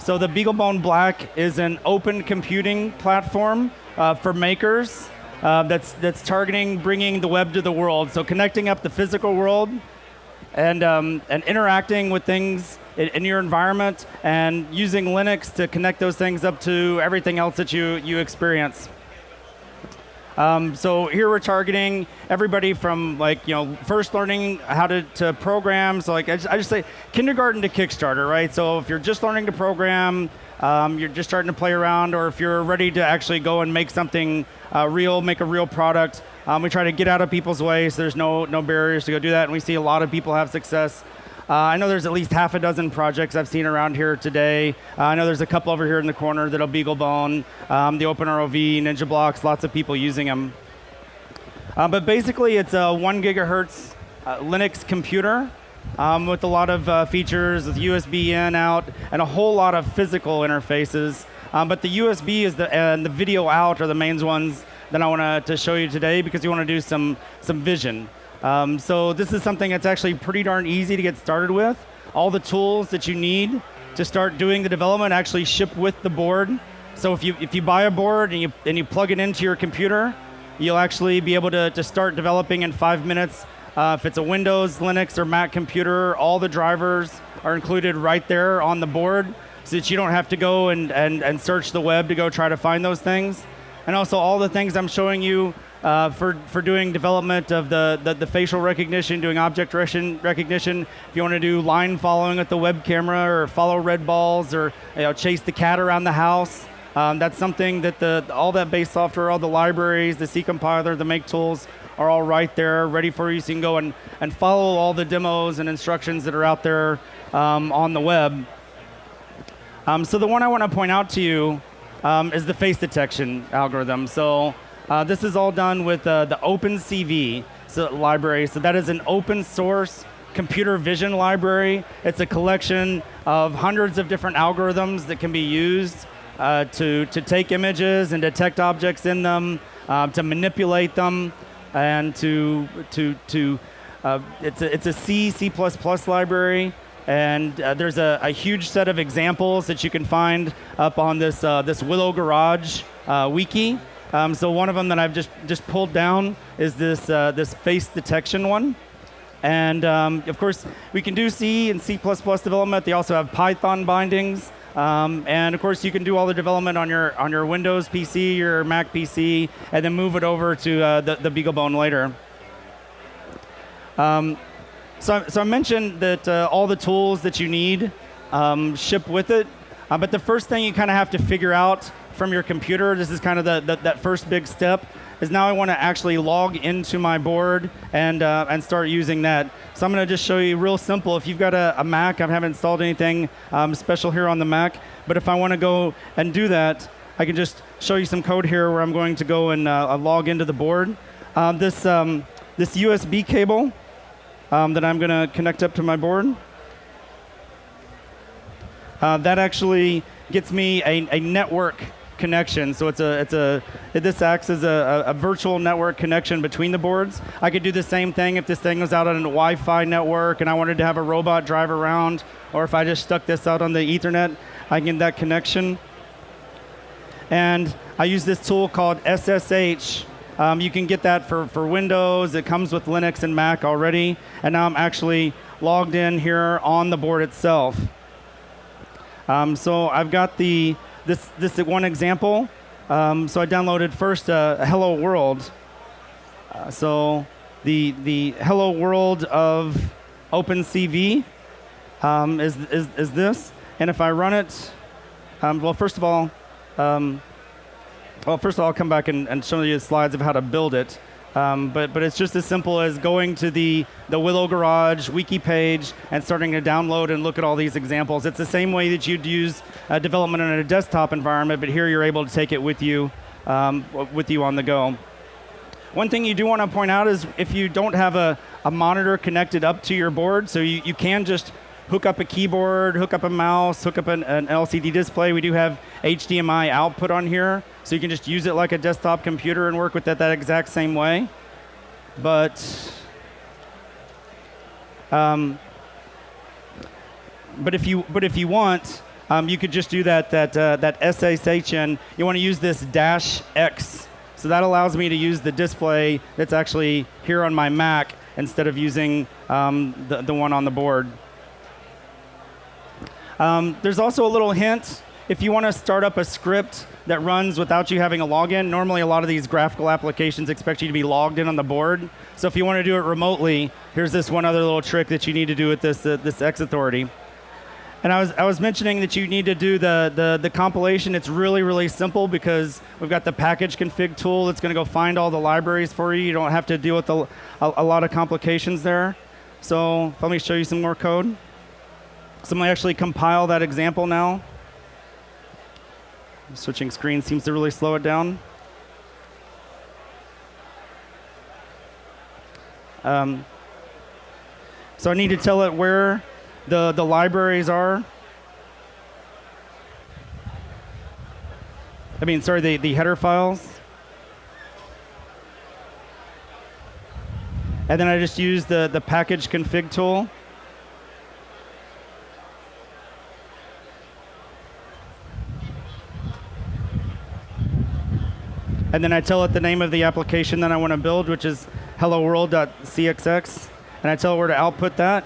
So the BeagleBone Black is an open computing platform for makers that's targeting bringing the web to the world. So connecting up the physical world and interacting with things in your environment and using Linux to connect those things up to everything else that you experience. So here we're targeting everybody from first learning how to program. So I just say kindergarten to Kickstarter, right? So if you're just learning to program, you're just starting to play around, or if you're ready to actually go and make something real, make a real product, we try to get out of people's way so there's no barriers to go do that. And we see a lot of people have success. I know there's at least half a dozen projects I've seen around here today. I know there's a couple over here in the corner that'll BeagleBone, the OpenROV, Ninja Blocks, lots of people using them. But basically, it's a 1 gigahertz Linux computer with a lot of features, with USB in, out, and a whole lot of physical interfaces. But the USB and the video out are the main ones that I want to show you today, because you want to do some vision. So this is something that's actually pretty darn easy to get started with. All the tools that you need to start doing the development actually ship with the board. So if you buy a board and you plug it into your computer, you'll actually be able to start developing in 5 minutes. If it's a Windows, Linux, or Mac computer, all the drivers are included right there on the board, so that you don't have to go and search the web to go try to find those things. And also all the things I'm showing you for doing development of the facial recognition, doing object recognition. If you want to do line following with the web camera, or follow red balls, or chase the cat around the house, that's something that all that base software, all the libraries, the C compiler, the make tools are all right there, ready for you. So you can go and follow all the demos and instructions that are out there on the web. So the one I want to point out to you is the face detection algorithm. So this is all done with the OpenCV library. So that is an open source computer vision library. It's a collection of hundreds of different algorithms that can be used to take images and detect objects in them, to manipulate them, and it's a C++ library. And there's a huge set of examples that you can find up on this Willow Garage wiki. So one of them that I've just pulled down is this face detection one. And of course, we can do C and C++ development. They also have Python bindings. And of course, you can do all the development on your Windows PC, your Mac PC, and then move it over to the BeagleBone later. So I mentioned that all the tools that you need ship with it. But the first thing you kind of have to figure out from your computer, this is kind of that first big step, is now I want to actually log into my board and start using that. So I'm going to just show you real simple. If you've got a Mac, I haven't installed anything special here on the Mac, but if I want to go and do that, I can just show you some code here where I'm going to go and log into the board. This USB cable that I'm going to connect up to my board, that actually gets me a network connection. So this acts as a virtual network connection between the boards. I could do the same thing if this thing was out on a Wi-Fi network and I wanted to have a robot drive around, or if I just stuck this out on the Ethernet, I can get that connection. And I use this tool called SSH. You can get that for Windows. It comes with Linux and Mac already. And now I'm actually logged in here on the board itself. So I've got this one example. So I downloaded first Hello World. So the Hello World of OpenCV is this. And if I run it, well, first of all, I'll come back and show you the slides of how to build it. But it's just as simple as going to the Willow Garage wiki page and starting to download and look at all these examples. It's the same way that you'd use development in a desktop environment, but here you're able to take it with you on the go. One thing you do want to point out is if you don't have a monitor connected up to your board, so you can just hook up a keyboard, hook up a mouse, hook up an LCD display. We do have HDMI output on here, so you can just use it like a desktop computer and work with it that exact same way. But if you want, you could just do that SSH in. You want to use this -X. So that allows me to use the display that's actually here on my Mac instead of using the one on the board. There's also a little hint. If you want to start up a script that runs without you having a login, normally a lot of these graphical applications expect you to be logged in on the board. So if you want to do it remotely, here's this one other little trick that you need to do with this X authority. And I was mentioning that you need to do the compilation. It's really, really simple because we've got the package config tool that's going to go find all the libraries for you. You don't have to deal with a lot of complications there. So let me show you some more code. So I'm going to actually compile that example now. Switching screens seems to really slow it down. So I need to tell it where the libraries are. I mean, sorry, the header files. And then I just use the package config tool. And then I tell it the name of the application that I want to build, which is helloworld.cxx. And I tell it where to output that.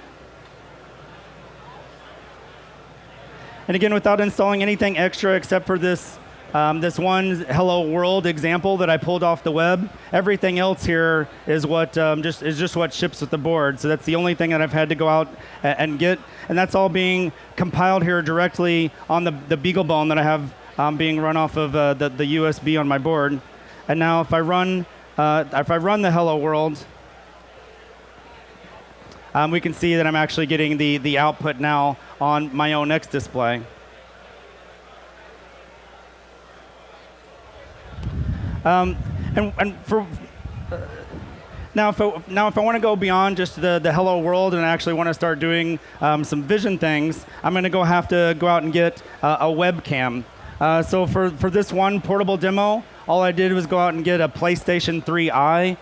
And again, without installing anything extra except for this one Hello World example that I pulled off the web, everything else here is what just what ships with the board. So that's the only thing that I've had to go out and get, and that's all being compiled here directly on the BeagleBone that I have being run off of the USB on my board. And now if I run the Hello World, we can see that I'm actually getting the output now on my own X display. And for now, if I want to go beyond just the Hello World and I actually want to start doing some vision things, I'm going to have to go out and get a webcam. So for this one portable demo, all I did was go out and get a PlayStation 3i.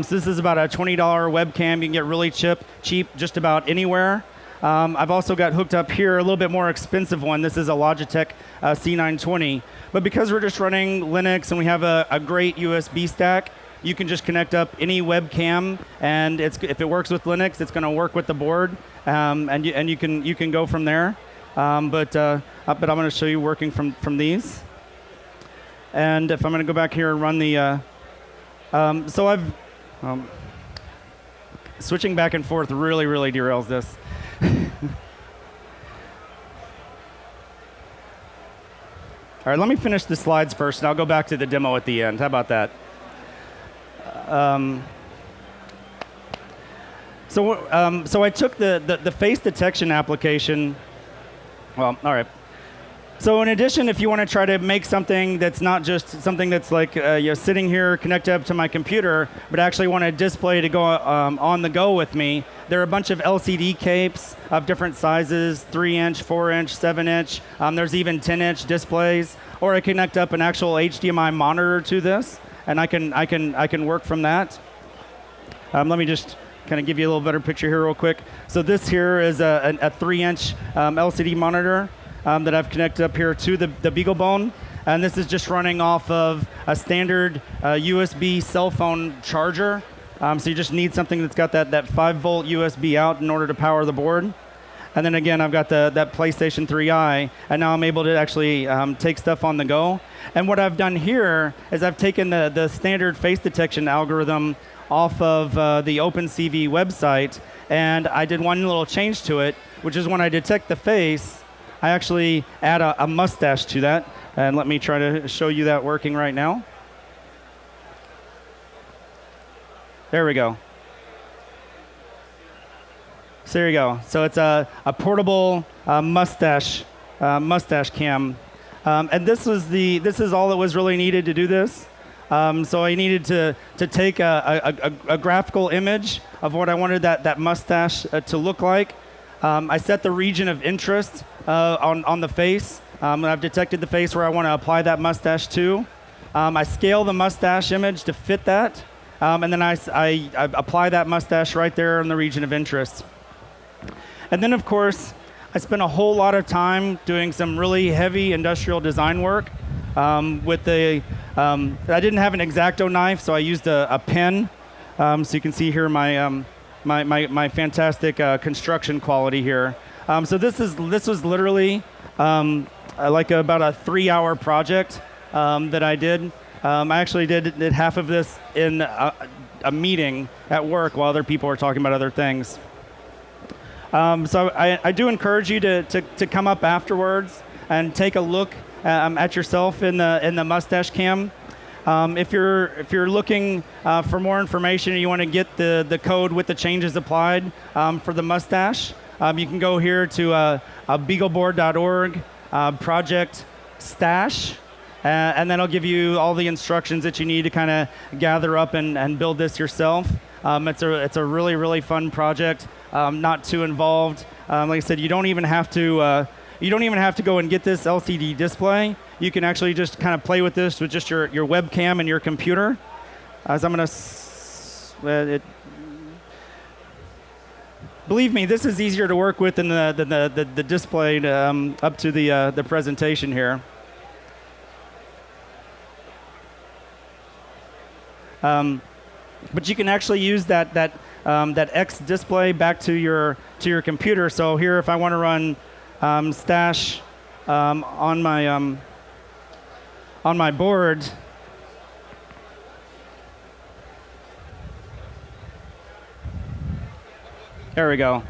So this is about a $20 webcam. You can get really cheap just about anywhere. I've also got hooked up here a little bit more expensive one. This is a Logitech C920. But because we're just running Linux and we have a great USB stack, you can just connect up any webcam, and if it works with Linux, it's going to work with the board, and you can go from there. But I'm going to show you working from these. And if I'm going to go back here and run the, so I've switching back and forth really derails this. All right, let me finish the slides first, and I'll go back to the demo at the end. How about that? So I took the face detection application. Well, all right. So in addition, if you want to try to make something that's not just something that's like sitting here connected up to my computer, but actually want a display to go on the go with me, there are a bunch of LCD capes of different sizes, 3-inch, 4-inch, 7-inch. There's even 10-inch displays. Or I connect up an actual HDMI monitor to this, and I can work from that. Let me just kind of give you a little better picture here real quick. So this here is a 3-inch LCD monitor that I've connected up here to the BeagleBone. And this is just running off of a standard USB cell phone charger. So you just need something that's got that 5-volt USB out in order to power the board. And then again, I've got that PlayStation 3i, and now I'm able to actually take stuff on the go. And what I've done here is I've taken the standard face detection algorithm off of the OpenCV website, and I did one little change to it, which is when I detect the face, I actually add a mustache to that. And let me try to show you that working right now. There we go. So there you go. So it's a portable mustache cam, and this is all that was really needed to do this. So I needed to take a graphical image of what I wanted that mustache to look like. I set the region of interest on the face. And I've detected the face where I want to apply that mustache to. I scale the mustache image to fit that, and then I apply that mustache right there in the region of interest. And then, of course, I spent a whole lot of time doing some really heavy industrial design work. With the, I didn't have an X-Acto knife, so I used a pen. So you can see here my fantastic construction quality here. So this was literally like about a 3-hour project that I did. I actually did half of this in a meeting at work while other people were talking about other things. So I do encourage you to come up afterwards and take a look at yourself in the mustache cam. If you're looking for more information and you want to get the code with the changes applied for the mustache, you can go here to beagleboard.org project stash, and then I'll give you all the instructions that you need to kind of gather up and build this yourself. It's a really, really fun project, not too involved. Like I said, you don't even have to go and get this LCD display. You can actually just kind of play with this with just your webcam and your computer. As I'm gonna, believe me, this is easier to work with than the display up to the presentation here. But you can actually use that X display back to your computer. So here, if I want to run stash on my board, there we go.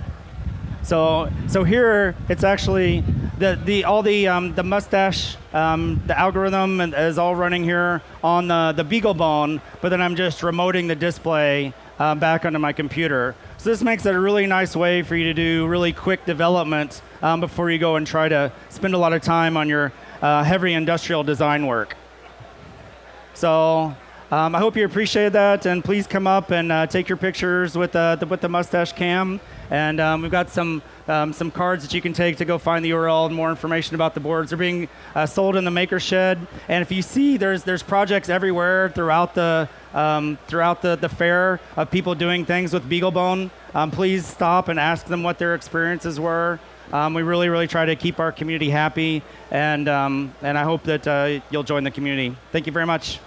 So here it's actually the mustache, the algorithm is all running here on the BeagleBone, but then I'm just remoting the display back onto my computer. So this makes it a really nice way for you to do really quick development before you go and try to spend a lot of time on your heavy industrial design work. So I hope you appreciate that, and please come up and take your pictures with the mustache cam. And we've got some cards that you can take to go find the URL and more information about the boards. They're being sold in the maker shed. And if you see, there's projects everywhere throughout the fair of people doing things with BeagleBone. Please stop and ask them what their experiences were. We really, really try to keep our community happy, and I hope that you'll join the community. Thank you very much.